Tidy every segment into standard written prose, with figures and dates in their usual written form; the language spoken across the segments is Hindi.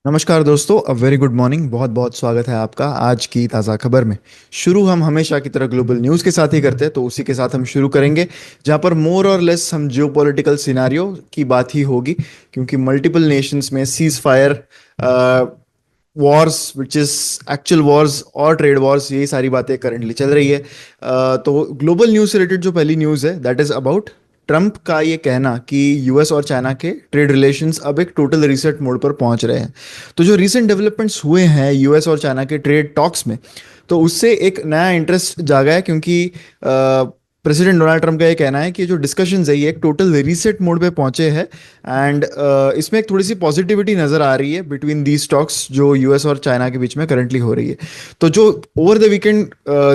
नमस्कार दोस्तों, अ वेरी गुड मॉर्निंग। बहुत बहुत स्वागत है आपका आज की ताज़ा खबर में। शुरू हम हमेशा की तरह ग्लोबल न्यूज़ के साथ ही करते हैं, तो उसी के साथ हम शुरू करेंगे, जहां पर मोर और लेस हम जियोपॉलिटिकल सिनारियो की बात ही होगी, क्योंकि मल्टीपल नेशंस में cease fire, Wars which is actual Wars और ट्रेड वॉर्स, यही सारी बातें करंटली चल रही है। तो ग्लोबल न्यूज़ से रिलेटेड जो पहली न्यूज़ है, दैट इज अबाउट ट्रंप का ये कहना कि यूएस और चाइना के ट्रेड रिलेशंस अब एक टोटल रीसेट मोड पर पहुंच रहे हैं। तो जो रीसेंट डेवलपमेंट्स हुए हैं यूएस और चाइना के ट्रेड टॉक्स में, तो उससे एक नया इंटरेस्ट जागा है, क्योंकि प्रेसिडेंट डोनाल्ड ट्रंप का ये कहना है कि जो डिस्कशंस है ये एक टोटल रीसेट मोड पे पहुंचे हैं। एंड इसमें एक थोड़ी सी पॉजिटिविटी नजर आ रही है बिटवीन दीज टॉक्स जो यूएस और चाइना के बीच में करंटली हो रही है। तो जो ओवर द वीकेंड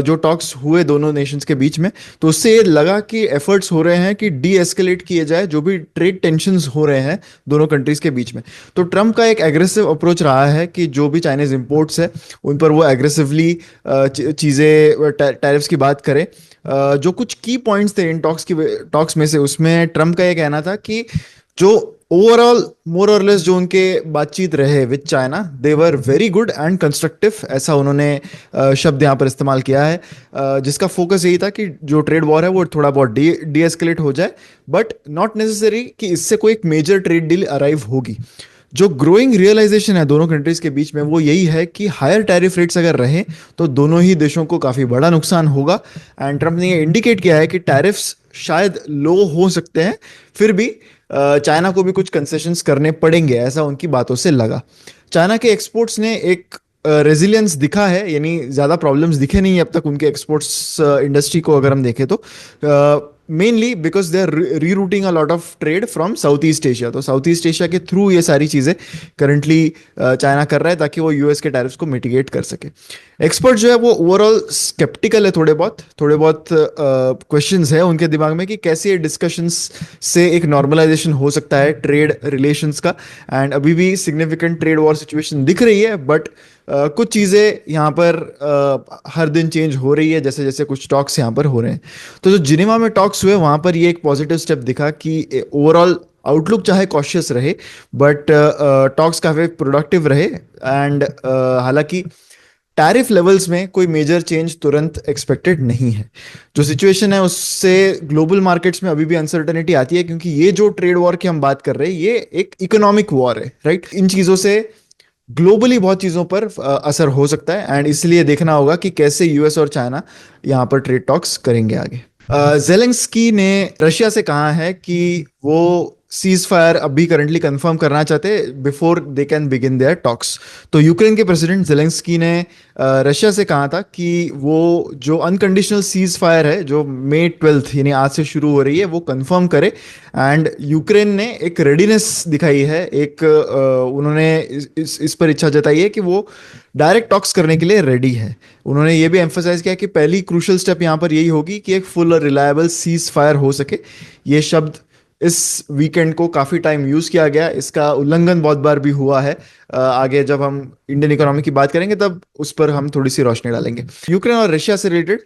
जो टॉक्स हुए दोनों नेशंस के बीच में, तो उससे ये लगा कि एफर्ट्स हो रहे हैं कि डी एस्केलेट किए जाए जो भी ट्रेड टेंशंस हो रहे हैं दोनों कंट्रीज के बीच में। तो ट्रंप का एक एग्रेसिव अप्रोच रहा है कि जो भी चाइनीज इंपोर्ट्स है उन पर वो एग्रेसिवली चीज़ें टैरिफ्स की बात करें। जो कुछ की पॉइंट्स थे इन टॉक्स में से, उसमें ट्रम्प का ये कहना था कि जो ओवरऑल मोर और लेस जो उनके बातचीत रहे with China, they were very good and constructive, ऐसा उन्होंने शब्द यहाँ पर इस्तेमाल किया है। जिसका फोकस यही था कि जो ट्रेड वॉर है वो थोड़ा बहुत डी एस्केलेट हो जाए, बट नॉट नेसेसरी कि इससे कोई एक मेजर ट्रेड डील अराइव होगी। जो ग्रोइंग रियलाइजेशन है दोनों कंट्रीज के बीच में वो यही है कि हायर टैरिफ रेट्स अगर रहें तो दोनों ही देशों को काफ़ी बड़ा नुकसान होगा। एंड ट्रम्प ने ये इंडिकेट किया है कि टैरिफ्स शायद लो हो सकते हैं, फिर भी चाइना को भी कुछ कंसेशंस करने पड़ेंगे, ऐसा उनकी बातों से लगा। चाइना के एक्सपोर्ट्स ने एक रेजिलियंस दिखा है, यानी ज़्यादा प्रॉब्लम्स दिखे नहीं अब तक उनके एक्सपोर्ट्स इंडस्ट्री को अगर हम देखें तो, mainly because they are rerouting a lot of trade from South East Asia. तो साउथ ईस्ट एशिया के थ्रू ये सारी चीज़ें करंटली चाइना कर रहा है ताकि वो यूएस के टैरिफ्स को मिटिगेट कर सके। एक्सपर्ट जो है वो ओवरऑल स्केप्टिकल है, थोड़े बहुत क्वेश्चंस है उनके दिमाग में कि कैसे ये डिस्कशंस से एक नॉर्मलाइजेशन हो सकता है ट्रेड रिलेशंस का। एंड अभी भी सिग्निफिकेंट ट्रेड वॉर सिचुएशन दिख रही है, बट कुछ चीज़ें यहाँ पर हर दिन चेंज हो रही है, जैसे जैसे कुछ टॉक्स यहाँ पर हो रहे हैं। तो जो जिनेवा में टॉक्स हुए वहाँ पर ये एक पॉजिटिव स्टेप दिखा कि ओवरऑल आउटलुक चाहे कॉशियस रहे, बट टॉक्स काफ़ी प्रोडक्टिव रहे। एंड हालांकि टैरिफ लेवल्स में कोई मेजर चेंज तुरंत एक्सपेक्टेड नहीं है। जो सिचुएशन है उससे ग्लोबल मार्केट्स में अभी भी अनसर्टेनिटी आती है, क्योंकि ये जो ट्रेड वॉर की हम बात कर रहे हैं ये एक इकोनॉमिक वॉर है, राइट। इन चीज़ों से ग्लोबली बहुत चीज़ों पर असर हो सकता है, एंड इसलिए देखना होगा कि कैसे यूएस और चाइना यहाँ पर ट्रेड टॉक्स करेंगे आगे। जेलेंस्की ने रशिया से कहा है कि वो सीज फायर अभी करंटली कंफर्म करना चाहते before they can begin their talks. तो यूक्रेन के प्रेसिडेंट जेलेंस्की ने रशिया से कहा था कि वो जो अनकंडीशनल सीज फायर है जो मई 12 यानी आज से शुरू हो रही है वो कंफर्म करे। एंड यूक्रेन ने एक रेडीनेस दिखाई है, एक उन्होंने इस पर इच्छा जताई है कि वो डायरेक्ट टॉक्स करने के लिए रेडी है। उन्होंने ये भी एम्फोसाइज किया कि पहली क्रूशल स्टेप यहाँ पर यही होगी कि एक फुल और रिलायबल सीज फायर हो सके। ये शब्द इस वीकेंड को काफ़ी टाइम यूज़ किया गया, इसका उल्लंघन बहुत बार भी हुआ है। आगे जब हम इंडियन इकोनॉमी की बात करेंगे तब उस पर हम थोड़ी सी रोशनी डालेंगे। यूक्रेन और रशिया से रिलेटेड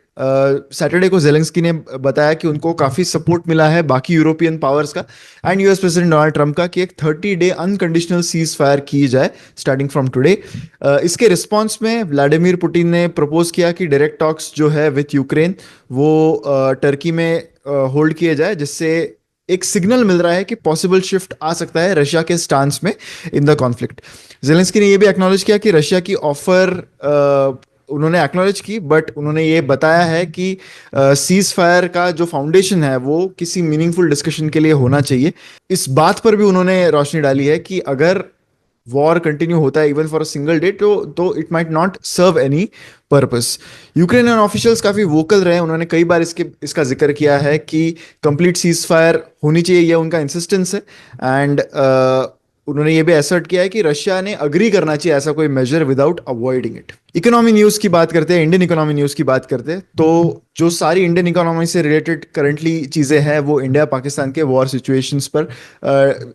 सैटरडे को जेलेंस्की ने बताया कि उनको काफ़ी सपोर्ट मिला है बाकी यूरोपियन पावर्स का and US president Donald Trump का कि एक 30 डे अनकंडीशनल सीज फायर की जाए स्टार्टिंग फ्रॉम टुडे। इसके रिस्पॉन्स में व्लादिमीर पुतिन ने प्रपोज किया कि डायरेक्ट टॉक्स जो है विथ यूक्रेन वो टर्की में होल्ड किए जाए, जिससे एक सिग्नल मिल रहा है कि पॉसिबल शिफ्ट आ सकता है रशिया के स्टांस में इन द कॉन्फ्लिक्ट। जेलेंस्की ने यह भी एक्नॉलेज किया कि रशिया की ऑफर उन्होंने एक्नॉलेज की, बट उन्होंने ये बताया है कि सीज फायर का जो फाउंडेशन है वो किसी मीनिंगफुल डिस्कशन के लिए होना चाहिए। इस बात पर भी उन्होंने रोशनी डाली है कि अगर वॉर कंटिन्यू होता है even for a single day तो it might not serve any purpose. Ukrainian officials काफी वोकल रहे, उन्होंने कई बार इसका जिक्र किया है कि कंप्लीट सीज फायर होनी चाहिए, यह उनका इंसिस्टेंस है। एंड उन्होंने ये भी असर्ट किया है कि रशिया ने अग्री करना चाहिए ऐसा कोई major without avoiding it. Economy news की बात करते हैं, इंडियन इकोनॉमी न्यूज की बात करते हैं, तो जो सारी इंडियन इकोनॉमी से रिलेटेड करंटली चीजें हैं वो इंडिया पाकिस्तान के वॉर सिचुएशंस पर,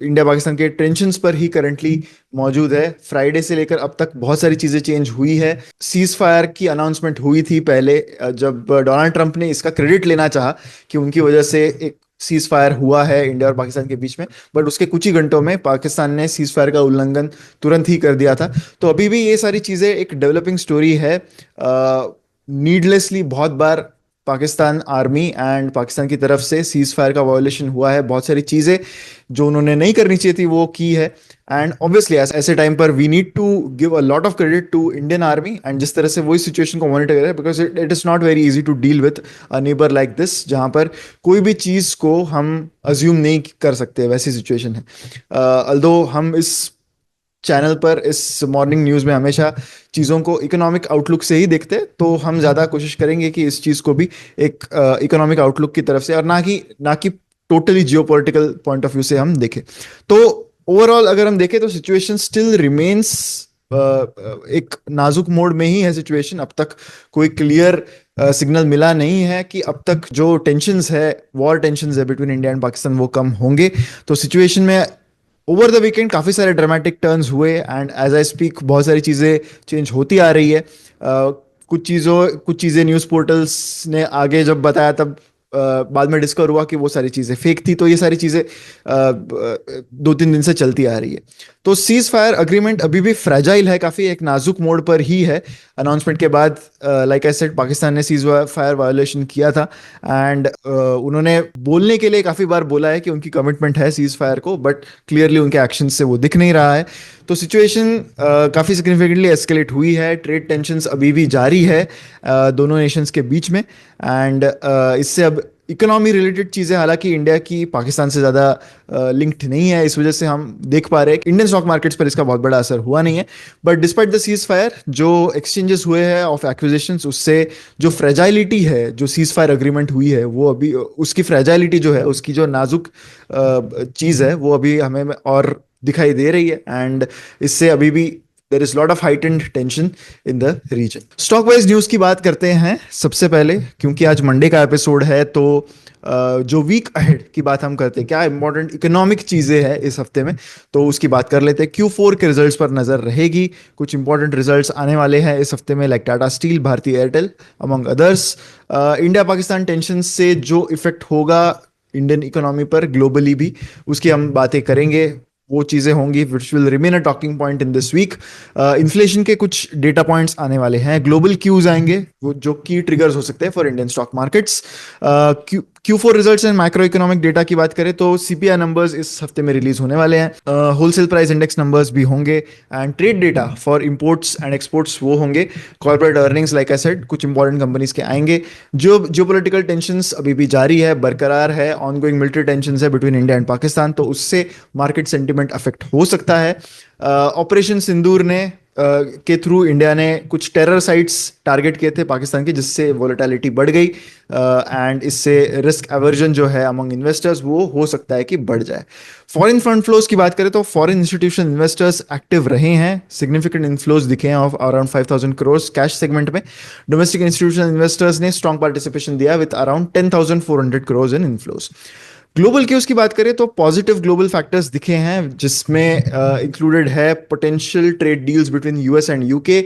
इंडिया पाकिस्तान के टेंशंस पर ही करंटली मौजूद है। फ्राइडे से लेकर अब तक बहुत सारी चीजें चेंज हुई है। सीज फायर की अनाउंसमेंट हुई थी पहले, जब डोनाल्ड ट्रंप ने इसका क्रेडिट लेना चाहा कि उनकी वजह से एक सीज फायर हुआ है इंडिया और पाकिस्तान के बीच में, बट उसके कुछ ही घंटों में पाकिस्तान ने सीज फायर का उल्लंघन तुरंत ही कर दिया था। तो अभी भी ये सारी चीज़ें एक डेवलपिंग स्टोरी है। नीडलेसली बहुत बार पाकिस्तान आर्मी एंड पाकिस्तान की तरफ से सीज फायर का वायोलेशन हुआ है, बहुत सारी चीज़ें जो उन्होंने नहीं करनी चाहिए थी वो की है। एंड ऑब्वियसली ऐसे टाइम पर we need to give a lot of credit to Indian army, and जिस तरह से वो इस सिचुएशन को मॉनिटर कर रहे हैं, because it is not very easy to deal with a neighbour like this, जहाँ पर कोई भी चीज़ को हम अज्यूम नहीं कर सकते, वैसी सिचुएशन है। अल्दो हम इस चैनल पर इस मॉर्निंग न्यूज़ में हमेशा चीज़ों को इकोनॉमिक आउटलुक से ही देखते हैं, तो हम ज़्यादा कोशिश करेंगे कि इस चीज़ को भी एक इकोनॉमिक आउटलुक की तरफ से, और ना कि totally geopolitical point of view से हम देखें। तो ओवरऑल अगर हम देखें तो सिचुएशन स्टिल रिमेन्स एक नाजुक मोड में ही है सिचुएशन। अब तक कोई क्लियर सिग्नल मिला नहीं है कि अब तक जो टेंशन्स है, वॉर टेंशन्स है बिटवीन इंडिया एंड पाकिस्तान, वो कम होंगे। तो सिचुएशन में ओवर द वीकेंड काफ़ी सारे ड्रामेटिक टर्न्स हुए, एंड एज आई स्पीक बहुत सारी चीज़ें चेंज होती आ रही है। कुछ चीज़ें न्यूज़ पोर्टल्स ने आगे जब बताया तब बाद में डिस्कवर हुआ कि वो सारी चीज़ें फेक थी। तो ये सारी चीज़ें 2-3 दिन से चलती आ रही है। तो सीज फायर अग्रीमेंट अभी भी फ्रेजाइल है, काफ़ी एक नाजुक मोड पर ही है। अनाउंसमेंट के बाद लाइक आई सेड पाकिस्तान ने सीज फायर वायोलेशन किया था, एंड उन्होंने बोलने के लिए काफ़ी बार बोला है कि उनकी कमिटमेंट है सीज फायर को, बट क्लियरली उनके एक्शन से वो दिख नहीं रहा है। तो सिचुएशन काफ़ी सिग्निफिकेंटली एस्केलेट हुई है, ट्रेड टेंशन्स अभी भी जारी है दोनों नेशंस के बीच में। एंड इससे अब इकोनॉमी रिलेटेड चीज़ें, हालांकि इंडिया की पाकिस्तान से ज़्यादा लिंक्ड नहीं है, इस वजह से हम देख पा रहे हैं कि इंडियन स्टॉक मार्केट्स पर इसका बहुत बड़ा असर हुआ नहीं है। But despite the cease fire जो एक्सचेंजेस हुए हैं ऑफ एक्विजिशंस, उससे जो फ्रेजाइलिटी है, जो सीज फायर अग्रीमेंट हुई है, वो अभी उसकी फ्रेजाइलिटी जो है, उसकी जो नाजुक चीज़ है, वो अभी हमें और दिखाई दे रही है। एंड इससे अभी भी there is lot of heightened tension in the region. Stock wise news की बात करते हैं सबसे पहले, क्योंकि आज मंडे का एपिसोड है, तो जो वीक अहेड की बात हम करते हैं, क्या इंपॉर्टेंट इकोनॉमिक चीजें हैं इस हफ्ते में, तो उसकी बात कर लेते हैं। Q4 के रिजल्ट्स पर नजर रहेगी। कुछ इंपॉर्टेंट रिजल्ट्स आने वाले हैं इस हफ्ते में, लाइक टाटा स्टील, भारतीय Airtel, among others. India Pakistan tension से जो इफेक्ट होगा इंडियन इकोनॉमी पर ग्लोबली भी, उसकी हम बातें करेंगे। वो चीज़ें होंगी which will remain a talking point in this week. Inflation के कुछ डेटा पॉइंट्स आने वाले हैं, ग्लोबल क्यूज आएंगे, वो जो की ट्रिगर्स हो सकते हैं for Indian stock markets. Q4 results and micro economic data की बात करें तो CPI नंबर्स इस हफ्ते में रिलीज होने वाले हैं। होलसेल प्राइस इंडेक्स नंबर्स भी होंगे, and trade data for imports and exports वो होंगे। Corporate earnings like I said कुछ इंपॉर्टेंट कंपनीज के आएंगे। जो जियोपॉलिटिकल टेंशंस अभी भी जारी है, बरकरार है, ऑनगोइंग मिलिट्री टेंशंस है बिटवीन इंडिया एंड पाकिस्तान, तो उससे मार्केट सेंटिमेंट अफेक्ट हो सकता है। ऑपरेशन सिंदूर ने के थ्रू इंडिया ने कुछ टेरर साइट्स टारगेट किए थे पाकिस्तान के, जिससे वोलेटिलिटी बढ़ गई, एंड इससे रिस्क एवर्जन जो है अमंग इन्वेस्टर्स वो हो सकता है कि बढ़ जाए। फॉरेन फंड फ्लोज की बात करें तो फॉरेन इंस्टीट्यूशन इन्वेस्टर्स एक्टिव रहे हैं, सिग्निफिकेंट इनफ्लोज दिखे हैं of around 5,000 crore cash segment में। डोमेस्टिक इंस्टीट्यूशन इन्वेस्टर्स ने स्ट्रॉन्ग पार्टिसिपेशन दिया with around 10,400 crore in inflows. Global cues की बात करें तो पॉजिटिव ग्लोबल फैक्टर्स दिखे हैं, जिसमें इंक्लूडेड है potential trade deals between US and UK।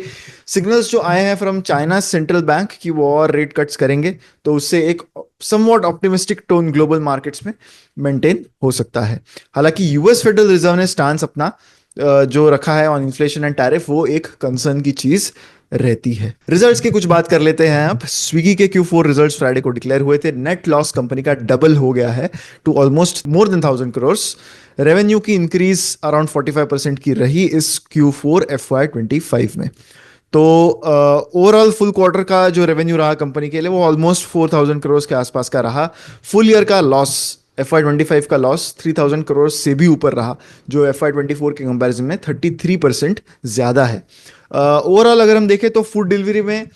Signals जो आए हैं फ्रॉम चाइना सेंट्रल बैंक कि वो और रेट कट्स करेंगे, तो उससे एक somewhat optimistic tone global markets में मेंटेन हो सकता है। हालांकि US फेडरल रिजर्व ने स्टांस अपना जो रखा है ऑन इन्फ्लेशन एंड टैरिफ, वो एक कंसर्न की चीज रहती है। रिजल्ट्स की कुछ बात कर लेते हैं। अब स्विगी के Q4 रिजल्ट्स फ्राइडे को डिक्लेयर हुए थे। नेट लॉस कंपनी का डबल हो गया है to almost more than 1,000 crore. Revenue की इंक्रीज अराउंड 45% की रही इस Q4 FY25 में। तो ओवरऑल फुल क्वार्टर का जो रेवेन्यू रहा कंपनी के लिए वो ऑलमोस्ट 4,000 करोड़ के आसपास का रहा। फुल ईयर का लॉस, FY25 का लॉस 3,000 करोड़ से भी ऊपर रहा, जो FY24 के कंपैरिजन में 33% ज्यादा है। ओवरऑल अगर हम देखें तो फूड डिलीवरी में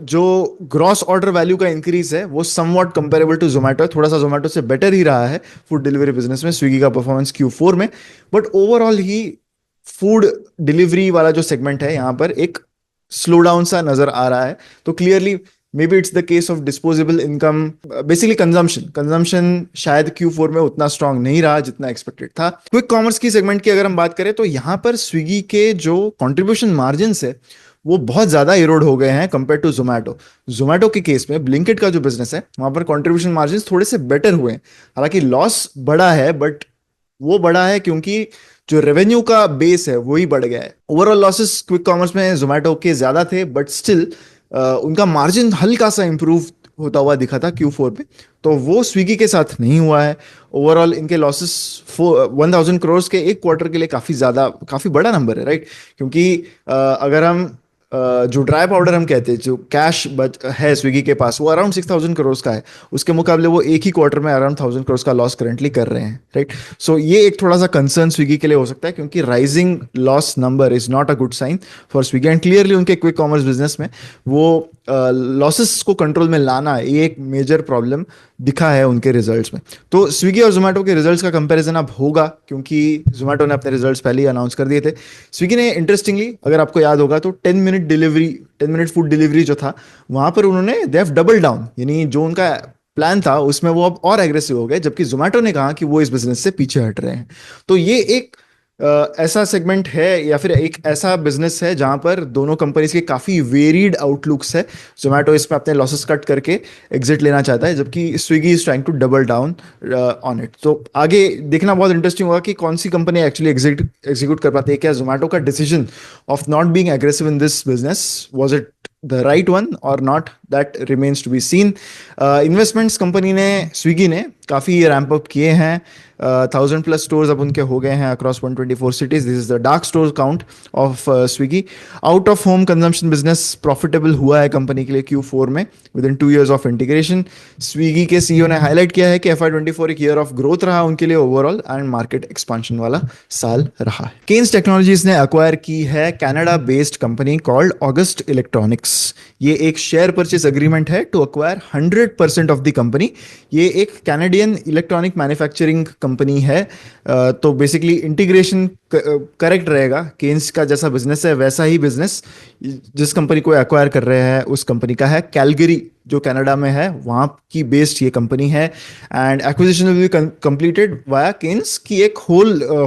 जो ग्रॉस ऑर्डर वैल्यू का इंक्रीज है वो समवॉट कंपेरेबल टू जोमेटो, थोड़ा सा जोमेटो से बेटर ही रहा है फूड डिलीवरी बिजनेस में स्विगी का परफॉर्मेंस Q4 में। But overall he food delivery वाला जो सेगमेंट है यहाँ पर एक स्लो डाउन सा नजर आ रहा है। तो clearly may be it's the case of disposable income, basically consumption शायद Q4 में उतना स्ट्रांग नहीं रहा जितना एक्सपेक्टेड था। क्विक कॉमर्स की सेगमेंट की अगर हम बात करें तो यहाँ पर स्विगी के जो कंट्रीब्यूशन मार्जिन है वो बहुत ज़्यादा इरोड हो गए हैं कंपेयर टू जोमेटो। जोमेटो के केस में ब्लिंकिट का जो बिजनेस है वहाँ पर कंट्रीब्यूशन मार्जिन थोड़े से बेटर हुए हैं। हालांकि लॉस बड़ा है, बट वो बड़ा है क्योंकि जो रेवेन्यू का बेस है वही बढ़ गया है। ओवरऑल लॉसेस क्विक कॉमर्स में जोमेटो के ज्यादा थे, बट स्टिल उनका मार्जिन हल्का सा इंप्रूव होता हुआ दिखा था Q4 पे। तो वो स्विगी के साथ नहीं हुआ है। ओवरऑल इनके लॉसेस 1000 करोड़ के एक क्वार्टर के लिए काफी ज्यादा, काफी बड़ा नंबर है, राइट? क्योंकि अगर हम जो ड्राई पाउडर हम कहते हैं, जो कैश बच है स्विगी के पास, वो अराउंड 6000 करोड़ का है। उसके मुकाबले वो एक ही क्वार्टर में अराउंड 1000 करोड़ का लॉस करंटली कर रहे हैं, राइट? सो ये एक थोड़ा सा कंसर्न स्विगी के लिए हो सकता है, क्योंकि rising loss number is not a good sign for Swiggy. And clearly उनके क्विक कॉमर्स बिजनेस में वो लॉसेस को कंट्रोल में लाना, ये एक मेजर प्रॉब्लम दिखा है उनके रिजल्ट्स में। तो स्विगी और जोमेटो के रिजल्ट्स का कंपैरिजन अब होगा, क्योंकि जोमेटो ने अपने रिजल्ट्स पहले ही अनाउंस कर दिए थे। स्विगी ने इंटरेस्टिंगली, अगर आपको याद होगा तो 10 मिनट फूड डिलीवरी जो था, वहां पर उन्होंने दे हैव डबल डाउन, यानी जो उनका प्लान था उसमें वो अब और एग्रेसिव हो गए, जबकि जोमेटो ने कहा कि वो इस बिजनेस से पीछे हट रहे हैं। तो ये एक ऐसा सेगमेंट है या फिर एक ऐसा बिजनेस है जहां पर दोनों कंपनीज के काफी वेरिड आउटलुक्स है। जोमेटो इसमें अपने लॉसेस कट करके एग्जिट लेना चाहता है, जबकि Swiggy is trying to double down on it. तो आगे देखना बहुत इंटरेस्टिंग होगा कि कौन सी कंपनी एक्चुअली एग्जीक्यूट कर पाती है। क्या जोमेटो का decision of not being aggressive in this business, was it the right one और not, that remains to be seen. Investments company ने, स्विगी ने काफ़ी रैंप अप किए हैं। 1000+ स्टोर्स अब उनके हो गए हैं across 124 cities. This is the dark store count of Swiggy. Out of home consumption business profitable हुआ है कंपनी के लिए Q4 में, with in 2 years of integration. Swiggy के सीईओ ने हाईलाइट किया है कि FY24 एक ईयर ऑफ ग्रोथ रहा उनके लिए ओवरऑल, एंड मार्केट एक्सपांशन वाला साल रहा है। केन्स टेक्नोलॉजीज ने अक्वायर की है Canada based company called August electronics. ये एक शेयर परचेज अग्रीमेंट है to acquire 100% of the company. ये एक कैनेडियन इलेक्ट्रॉनिक मैन्युफैक्चरिंग कंपनी है। तो बेसिकली इंटीग्रेशन करेक्ट रहेगा। केन्स का जैसा बिजनेस है वैसा ही बिजनेस जिस कंपनी को एक्वायर कर रहे हैं उस कंपनी का है। कैलगरी जो कनाडा में है वहाँ की बेस्ड ये कंपनी है, and acquisition will be completed via Kaynes की एक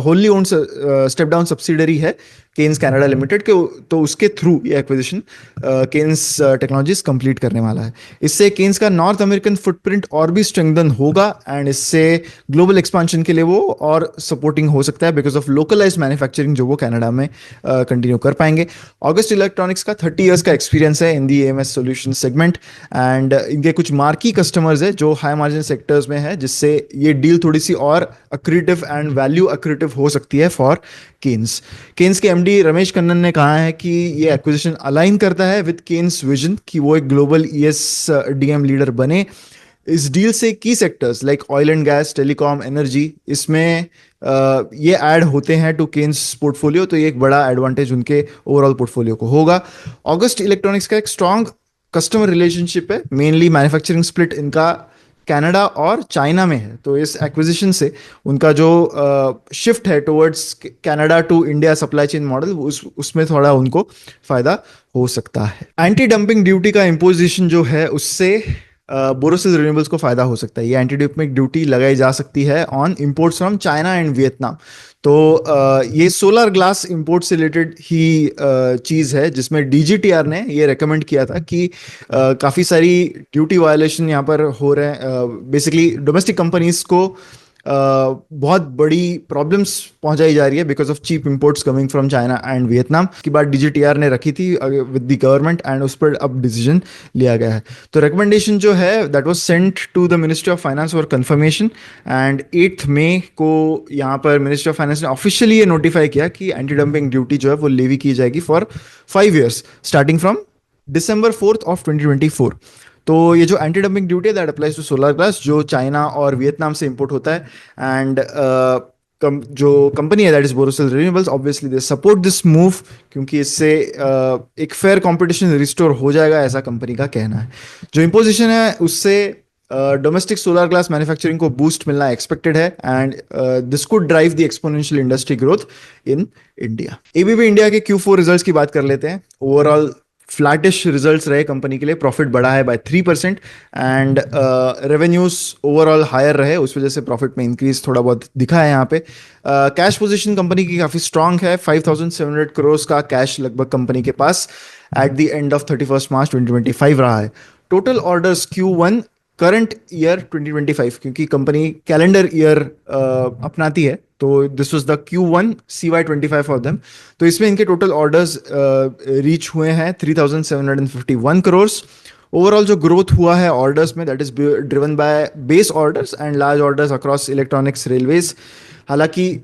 wholly owned step down subsidiary है केन्स कनाडा लिमिटेड के। तो उसके थ्रू ये एक्विजिशन केन्स टेक्नोलॉजीज कंप्लीट करने वाला है। इससे केन्स का नॉर्थ अमेरिकन फुटप्रिंट और भी स्ट्रेंथन होगा, एंड इससे ग्लोबल एक्सपांशन के लिए वो और सपोर्टिंग हो सकता है बिकॉज ऑफ लोकलाइज्ड मैन्युफैक्चरिंग जो वो कनाडा में कंटिन्यू कर पाएंगे। ऑगस्ट इलेक्ट्रॉनिक्स का 30 years का एक्सपीरियंस है इन दी AMS सॉल्यूशन सेगमेंट, एंड इनके कुछ मार्की कस्टमर्स है जो हाई मार्जिन सेक्टर्स में है, जिससे ये डील थोड़ी सी और अक्रीटिव एंड वैल्यू अक्रीटिव हो सकती है फॉर केन्स। केन्स के MD रमेश कन्नन ने कहा है कि ये एक्विजिशन अलाइन करता है विद केन्स विजन कि वो एक ग्लोबल ESDM लीडर बने। इस डील से की sectors like oil and gas, telecom, energy, इसमें ये ऐड होते हैं टू केन्स पोर्टफोलियो। तो ये एक बड़ा एडवांटेज उनके ओवरऑल पोर्टफोलियो को होगा। ऑगस्ट इलेक्ट्रॉनिक्स का एक स्ट्रॉन्ग कस्टमर रिलेशनशिप है, मेनली मैन्युफैक्चरिंग स्प्लिट इनका कनाडा और चाइना में है। तो इस एक्विजिशन से उनका जो शिफ्ट है towards Canada to India supply chain model, उसमें थोड़ा उनको फायदा हो सकता है। एंटी डंपिंग ड्यूटी का इम्पोजिशन जो है उससे बोरोसिल रिन्यूएबल्स को फायदा हो सकता है। ये एंटी डंपिंग ड्यूटी लगाई जा सकती है on imports from China and Vietnam. तो ये सोलर ग्लास इंपोर्ट से रिलेटेड ही चीज़ है, जिसमें DGTR ने ये रेकमेंड किया था कि काफ़ी सारी ड्यूटी वायलेशन यहाँ पर हो रहे हैं। बेसिकली डोमेस्टिक कंपनीज को बहुत बड़ी प्रॉब्लम्स पहुंचाई जा रही है because of cheap imports coming from China and Vietnam. की बात DGTR ने रखी थी विद द गवर्नमेंट, एंड उस पर अब डिसीजन लिया गया है। तो रिकमेंडेशन जो है that was sent to the ministry of finance for confirmation, and 8 मई को यहाँ पर मिनिस्ट्री ऑफ फाइनेंस ने ऑफिशियली ये नोटिफाई किया कि एंटी डंपिंग ड्यूटी जो है वो लेवी की जाएगी for 5 years starting from December 4th of 2024। तो ये जो एंटी डंपिंग ड्यूटी है that applies to solar glass जो चाइना और वियतनाम से इंपोर्ट होता है। एंड जो कंपनी है that is Borosil Renewables, obviously they support this move, क्योंकि इससे एक फेयर कंपटीशन रिस्टोर हो जाएगा, ऐसा कंपनी का कहना है। जो इम्पोजिशन है उससे डोमेस्टिक सोलर ग्लास मैन्युफैक्चरिंग को बूस्ट मिलना एक्सपेक्टेड है, and this could drive the exponential industry growth in India. ABB India के Q4 रिजल्ट्स की बात कर लेते हैं। ओवरऑल फ्लैटिश रिजल्ट्स रहे कंपनी के लिए, प्रॉफिट बढ़ा है by 3% and revenues overall higher रहे, उस वजह से प्रॉफिट में इंक्रीज थोड़ा बहुत दिखा है यहाँ पे। कैश पोजीशन कंपनी की काफ़ी स्ट्रांग है, 5,700 करोड़ का कैश लगभग कंपनी के पास एट द एंड ऑफ 31 मार्च 2025 रहा है। Total orders Q1 current year 2025, क्योंकि कंपनी कैलेंडर ईयर अपनाती है, तो this was the Q1 CY25 for them. तो इसमें इनके टोटल ऑर्डर्स रीच हुए हैं 3,751 करोड़। ओवरऑल जो ग्रोथ हुआ है ऑर्डर्स में, that is driven by base orders and large orders across electronics, railways. हालांकि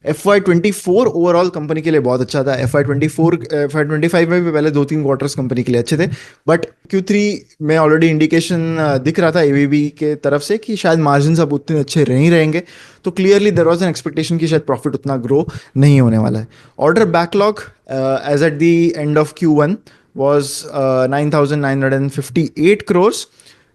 FY24 ओवरऑल कंपनी के लिए बहुत अच्छा था। FY25 में भी पहले 2-3 क्वार्टर्स कंपनी के लिए अच्छे थे, बट Q3 में ऑलरेडी इंडिकेशन दिख रहा था ABB के तरफ से कि शायद मार्जिन अब उतने अच्छे नहीं रहेंगे। तो clearly there was an expectation कि शायद प्रॉफिट उतना ग्रो नहीं होने वाला है। Order backlog as at the end of Q1 was 9,958 crore.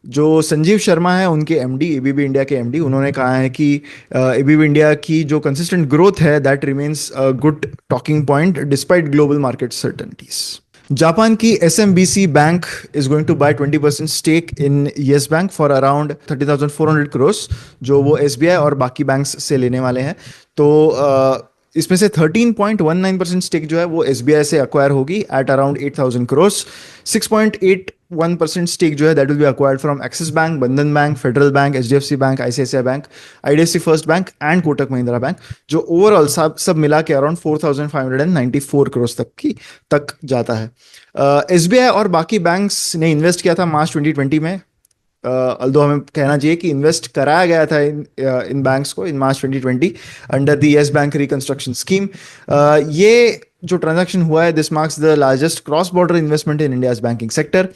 जो संजीव शर्मा है उनके एमडी, एबीबी इंडिया के एमडी, उन्होंने कहा है कि एबीबी इंडिया की जो कंसिस्टेंट ग्रोथ है that remains a good talking point despite global market certainties. Japan की SMBC bank is going to buy 20% stake in Yes bank for around 30,400 crore, जो वो SBI और बाकी बैंक्स से लेने वाले हैं। तो इसमें से 13.19% स्टेक जो है वो SBI से अक्वायर होगी एट अराउंड 8,000 करोड़। 6.81% स्टेक जो है that will be acquired from Axis bank, Bandhan bank, Federal bank, HDFC bank, ICICI bank, IDFC first bank and Kotak Mahindra bank, जो ओवरऑल सब मिला के अराउंड 4,594 करोड़ तक जाता है। SBI और बाकी बैंक्स ने इन्वेस्ट किया था मार्च 2020 में। अल्दो हमें कहना चाहिए कि इन्वेस्ट कराया गया था इन बैंक्स को इन मार्च 2020 under the yes bank reconstruction scheme. ये जो ट्रांजैक्शन हुआ है, this marks the largest cross border investment in India's banking sector.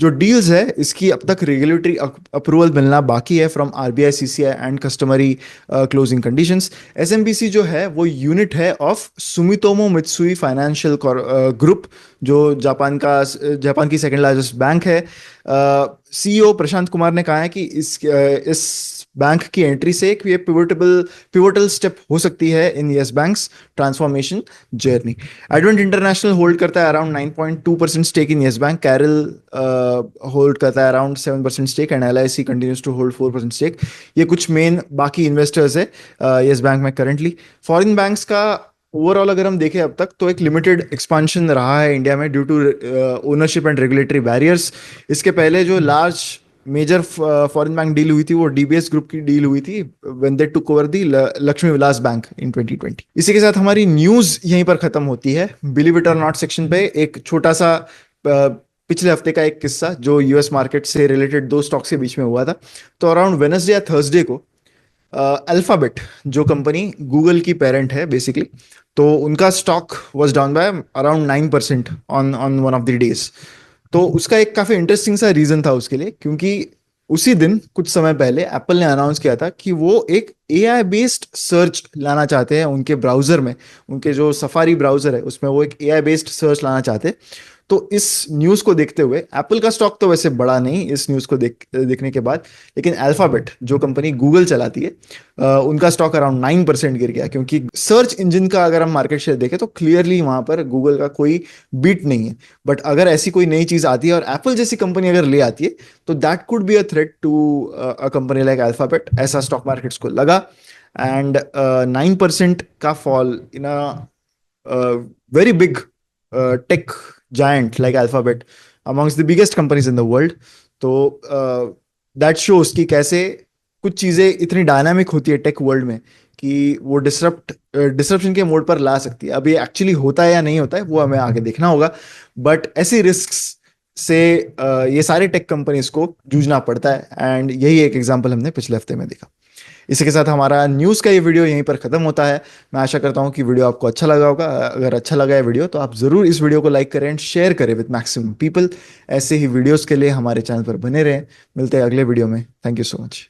जो डील्स है इसकी अब तक रेगुलेटरी अप्रूवल मिलना बाकी है from RBI, CCI and customary closing conditions. SMBC जो है वो यूनिट है of Sumitomo Mitsui financial group, जो जापान की सेकंड लार्जेस्ट बैंक है। CEO प्रशांत कुमार ने कहा है कि इस बैंक की एंट्री से एक ये पिवोटल स्टेप हो सकती है in Yes Bank's transformation journey. Advent International hold करता है around 9.2% stake in Yes bank, Carlyle hold करता है around 7% stake and LIC continues to hold 4% stake. ये कुछ मेन बाकी इन्वेस्टर्स है येस बैंक में करंटली। फॉरेन बैंक्स का ओवरऑल अगर हम देखें अब तक तो एक लिमिटेड एक्सपांशन रहा है इंडिया में due to ownership and regulatory barriers. इसके पहले जो large major foreign bank deal हुई थी वो DBS ग्रुप की डील हुई थी when they took over the Lakshmi Vilas bank in 2020। इसी के साथ हमारी न्यूज यहीं पर खत्म होती है। बिलीव इट और नॉट सेक्शन पे एक छोटा सा पिछले हफ्ते का एक किस्सा जो US मार्केट से रिलेटेड 2 स्टॉक्स के बीच में हुआ था। तो अराउंड वेडनेसडे या थर्सडे को अल्फाबेट जो कंपनी गूगल की पेरेंट है बेसिकली, तो उनका stock was down by around 9% on one of the days. तो उसका एक काफी इंटरेस्टिंग सा रीजन था उसके लिए, क्योंकि उसी दिन कुछ समय पहले एप्पल ने अनाउंस किया था कि वो एक AI बेस्ड सर्च लाना चाहते हैं उनके ब्राउजर में। उनके जो सफारी ब्राउजर है उसमें वो एक AI बेस्ड सर्च लाना चाहते हैं। तो इस न्यूज को देखते हुए एप्पल का स्टॉक तो वैसे बढ़ा नहीं इस न्यूज को देखने के बाद, लेकिन अल्फाबेट जो कंपनी गूगल चलाती है उनका स्टॉक अराउंड 9% गिर गया, क्योंकि सर्च इंजन का अगर हम मार्केट शेयर देखें तो क्लियरली वहां पर गूगल का कोई बीट नहीं है। बट अगर ऐसी कोई नई चीज आती है और एप्पल जैसी कंपनी अगर ले आती है तो that could be a threat to a company like Alphabet, ऐसा स्टॉक मार्केट्स को लगा। एंड 9% का fall in a very big tech giant like Alphabet, amongst the biggest companies in the world. तो that shows कि कैसे कुछ चीजें इतनी डायनामिक होती है टेक वर्ल्ड में कि वो डिसरप्शन के मोड पर ला सकती है। अब ये एक्चुअली होता है या नहीं होता है वो हमें आगे देखना होगा, बट ऐसी रिस्क से ये सारे टेक कंपनीज को जूझना पड़ता है एंड यही एक एग्जांपल हमने पिछले हफ्ते में देखा। इसी के साथ हमारा न्यूज़ का ये वीडियो यहीं पर ख़त्म होता है। मैं आशा करता हूँ कि वीडियो आपको अच्छा लगा होगा। अगर अच्छा लगा है वीडियो तो आप ज़रूर इस वीडियो को लाइक करें एंड शेयर करें विद मैक्सिमम पीपल। ऐसे ही वीडियोस के लिए हमारे चैनल पर बने रहें। मिलते हैं अगले वीडियो में। Thank you so much.